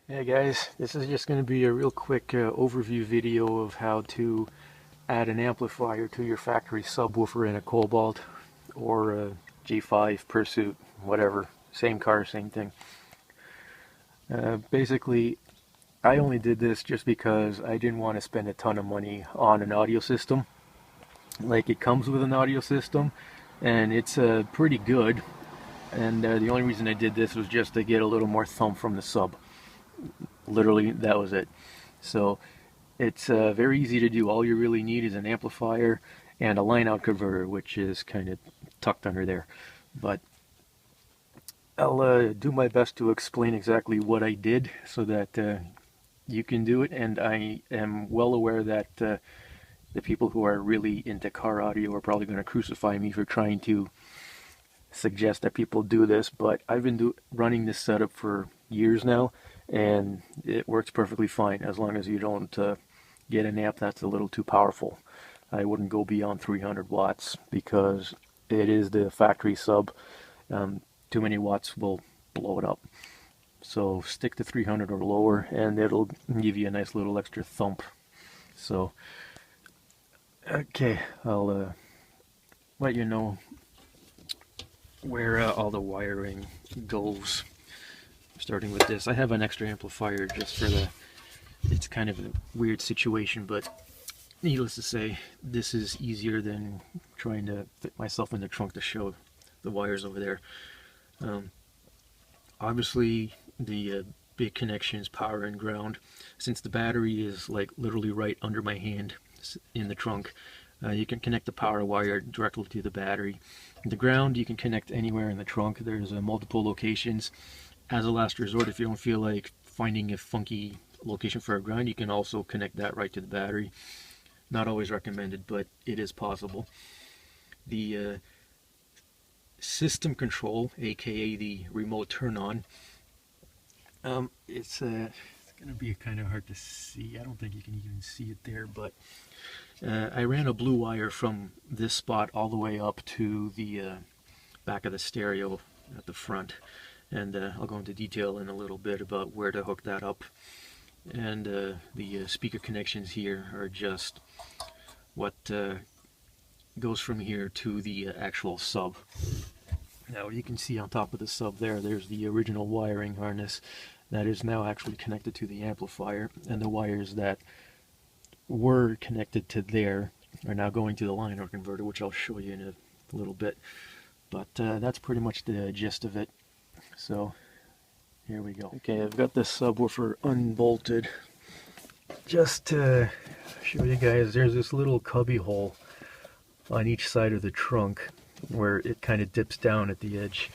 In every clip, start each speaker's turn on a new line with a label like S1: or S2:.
S1: Hey guys, this is just going to be a real quick overview video of how to add an amplifier to your factory subwoofer in a Cobalt or a G5 Pursuit, whatever, same car, same thing. Basically, I only did this just because I didn't want to spend a ton of money on an audio system. Like, it comes with an audio system and it's pretty good, and the only reason I did this was just to get a little more thump from the sub. Literally, that was it. So it's very easy to do. All you really need is an amplifier and a line out converter, which is kind of tucked under there. But I'll do my best to explain exactly what I did so that you can do it. And I am well aware that the people who are really into car audio are probably going to crucify me for trying to suggest that people do this, but I've been running this setup for years now, and it works perfectly fine as long as you don't get an amp that's a little too powerful. I wouldn't go beyond 300 watts because it is the factory sub. Too many watts will blow it up. So stick to 300 or lower, and it'll give you a nice little extra thump. So, okay, I'll let you know where all the wiring goes. Starting with this, I have an extra amplifier just for it's kind of a weird situation, but needless to say, this is easier than trying to fit myself in the trunk to show the wires over there. Obviously, the big connection is power and ground. Since the battery is like literally right under my hand in the trunk, you can connect the power wire directly to the battery. The ground you can connect anywhere in the trunk. There's multiple locations. As a last resort, if you don't feel like finding a funky location for a ground, you can also connect that right to the battery. Not always recommended, but it is possible. The system control, aka the remote turn on, it's going to be kind of hard to see. I don't think you can even see it there, but I ran a blue wire from this spot all the way up to the back of the stereo at the front, and I'll go into detail in a little bit about where to hook that up. And the speaker connections here are just what goes from here to the actual sub. Now you can see on top of the sub there's the original wiring harness that is now actually connected to the amplifier, and the wires that were connected to there are now going to the line out converter, which I'll show you in a little bit. But that's pretty much the gist of it. So here we go. Okay, I've got this subwoofer unbolted. Just to show you guys, there's this little cubby hole on each side of the trunk where it kind of dips down at the edge,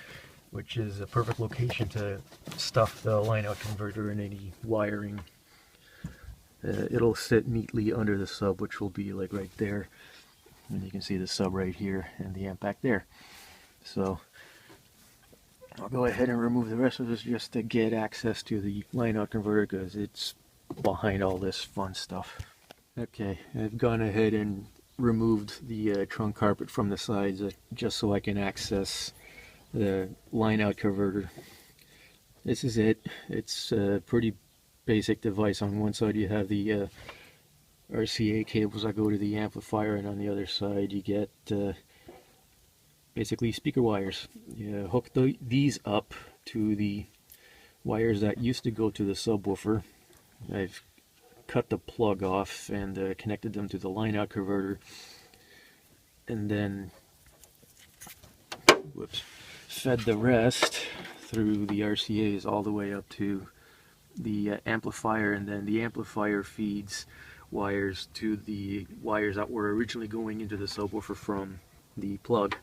S1: which is a perfect location to stuff the line out converter and any wiring. It'll sit neatly under the sub, which will be like right there, and you can see the sub right here and the amp back there. So I'll go ahead and remove the rest of this just to get access to the line out converter because it's behind all this fun stuff. Okay, I've gone ahead and removed the trunk carpet from the sides just so I can access the line out converter. This is it. It's a pretty basic device. On one side you have the RCA cables that go to the amplifier, and on the other side you get basically speaker wires. You hook these up to the wires that used to go to the subwoofer. I've cut the plug off and connected them to the line out converter, and then fed the rest through the RCAs all the way up to the amplifier, and then the amplifier feeds wires to the wires that were originally going into the subwoofer from the plug.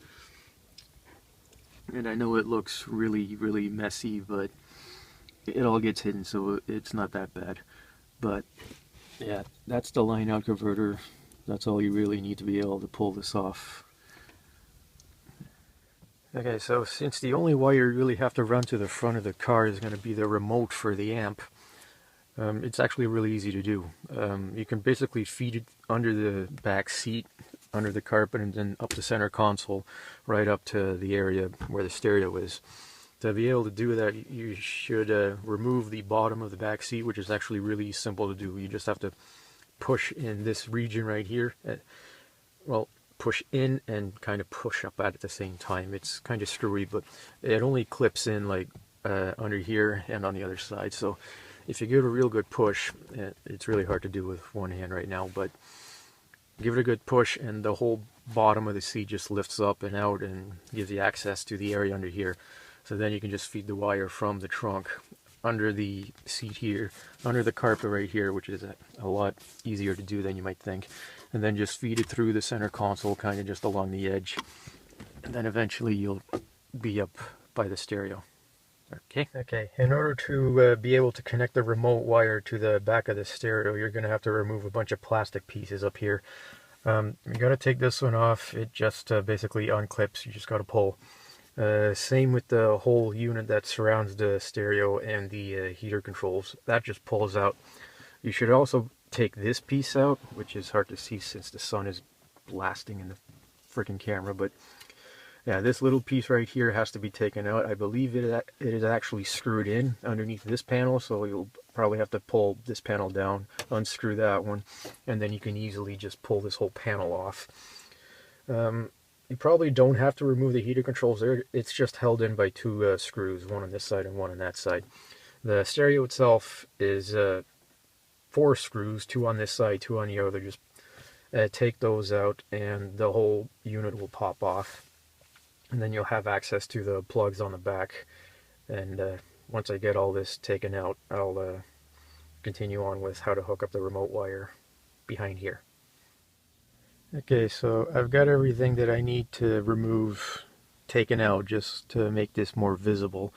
S1: And I know it looks really messy, but it all gets hidden, so it's not that bad. But yeah, that's the line out converter. That's all you really need to be able to pull this off. Okay, so since the only wire you really have to run to the front of the car is going to be the remote for the amp, it's actually really easy to do. You can basically feed it under the back seat, under the carpet, and then up the center console, right up to the area where the stereo is. To be able to do that, you should remove the bottom of the back seat, which is actually really simple to do. You just have to push in this region right here. Well, push in and kind of push up at the same time. It's kind of screwy, but it only clips in like under here and on the other side. So if you give it a real good push, it's really hard to do with one hand right now, but give it a good push and the whole bottom of the seat just lifts up and out and gives you access to the area under here. So then you can just feed the wire from the trunk under the seat here, under the carpet right here, which is a lot easier to do than you might think. And then just feed it through the center console, kind of just along the edge. And then eventually you'll be up by the stereo. Okay. In order to be able to connect the remote wire to the back of the stereo, you're going to have to remove a bunch of plastic pieces up here. You got to take this one off. It just basically unclips. You just got to pull. Same with the whole unit that surrounds the stereo and the heater controls. That just pulls out. You should also take this piece out, which is hard to see since the sun is blasting in the freaking camera, but yeah, this little piece right here has to be taken out. I believe it is actually screwed in underneath this panel, so you'll probably have to pull this panel down, unscrew that one, and then you can easily just pull this whole panel off. You probably don't have to remove the heater controls there. It's just held in by two screws, one on this side and one on that side. The stereo itself is 4 screws, 2 on this side, 2 on the other. Just take those out and the whole unit will pop off. And then you'll have access to the plugs on the back. And once I get all this taken out, I'll continue on with how to hook up the remote wire behind here. Okay, so I've got everything that I need to remove taken out just to make this more visible.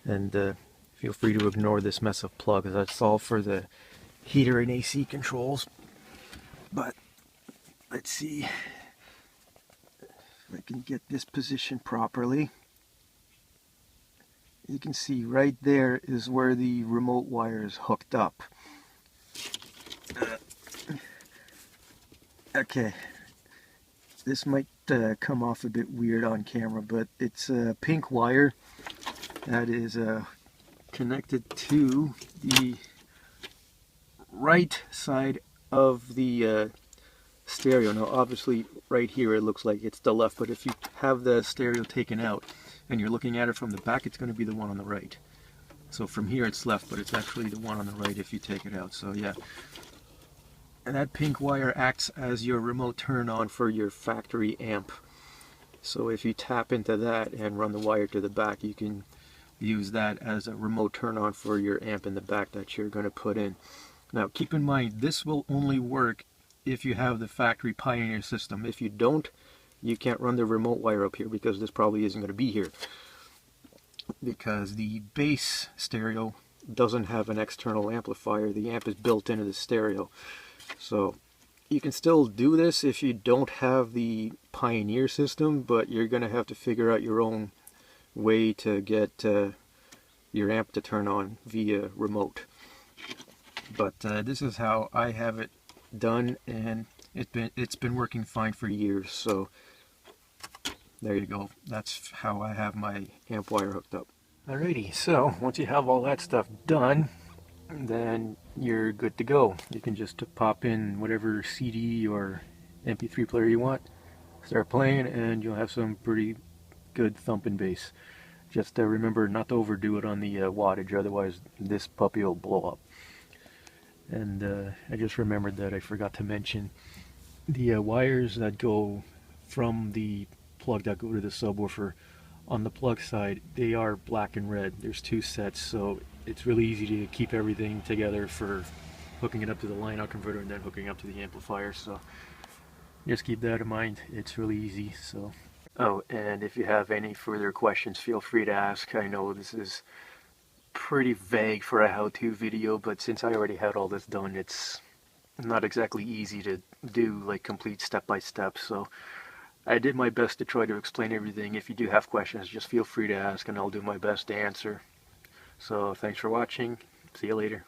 S1: And feel free to ignore this mess of plugs. That's all for the heater and AC controls. But let's see if I can get this positioned properly. You can see right there is where the remote wire is hooked up. Okay, this might come off a bit weird on camera, but it's a pink wire that is connected to the right side of the stereo. Now obviously right here it looks like it's the left, but if you have the stereo taken out and you're looking at it from the back, it's going to be the one on the right. So from here it's left, but it's actually the one on the right if you take it out. So yeah, and that pink wire acts as your remote turn on for your factory amp. So if you tap into that and run the wire to the back, you can use that as a remote turn on for your amp in the back that you're going to put in. Now keep in mind, this will only work if you have the factory Pioneer system. If you don't, you can't run the remote wire up here because this probably isn't going to be here. Because the base stereo doesn't have an external amplifier. The amp is built into the stereo. So you can still do this if you don't have the Pioneer system, but you're going to have to figure out your own way to get your amp to turn on via remote. But this is how I have it done, and it's been working fine for years. So there you go. That's how I have my amp wire hooked up. Alrighty, so once you have all that stuff done, then you're good to go. You can just pop in whatever CD or MP3 player you want, start playing, and you'll have some pretty good thumping bass. Just remember not to overdo it on the wattage, otherwise this puppy will blow up. And I just remembered that I forgot to mention the wires that go from the plug that go to the subwoofer. On the plug side, they are black and red. There's 2 sets, so it's really easy to keep everything together for hooking it up to the line-out converter and then hooking up to the amplifier. So just keep that in mind. It's really easy. So, oh, and if you have any further questions, feel free to ask. I know this is pretty vague for a how-to video, but since I already had all this done, it's not exactly easy to do like complete step-by-step. So I did my best to try to explain everything. If you do have questions, just feel free to ask and I'll do my best to answer. So thanks for watching. See you later.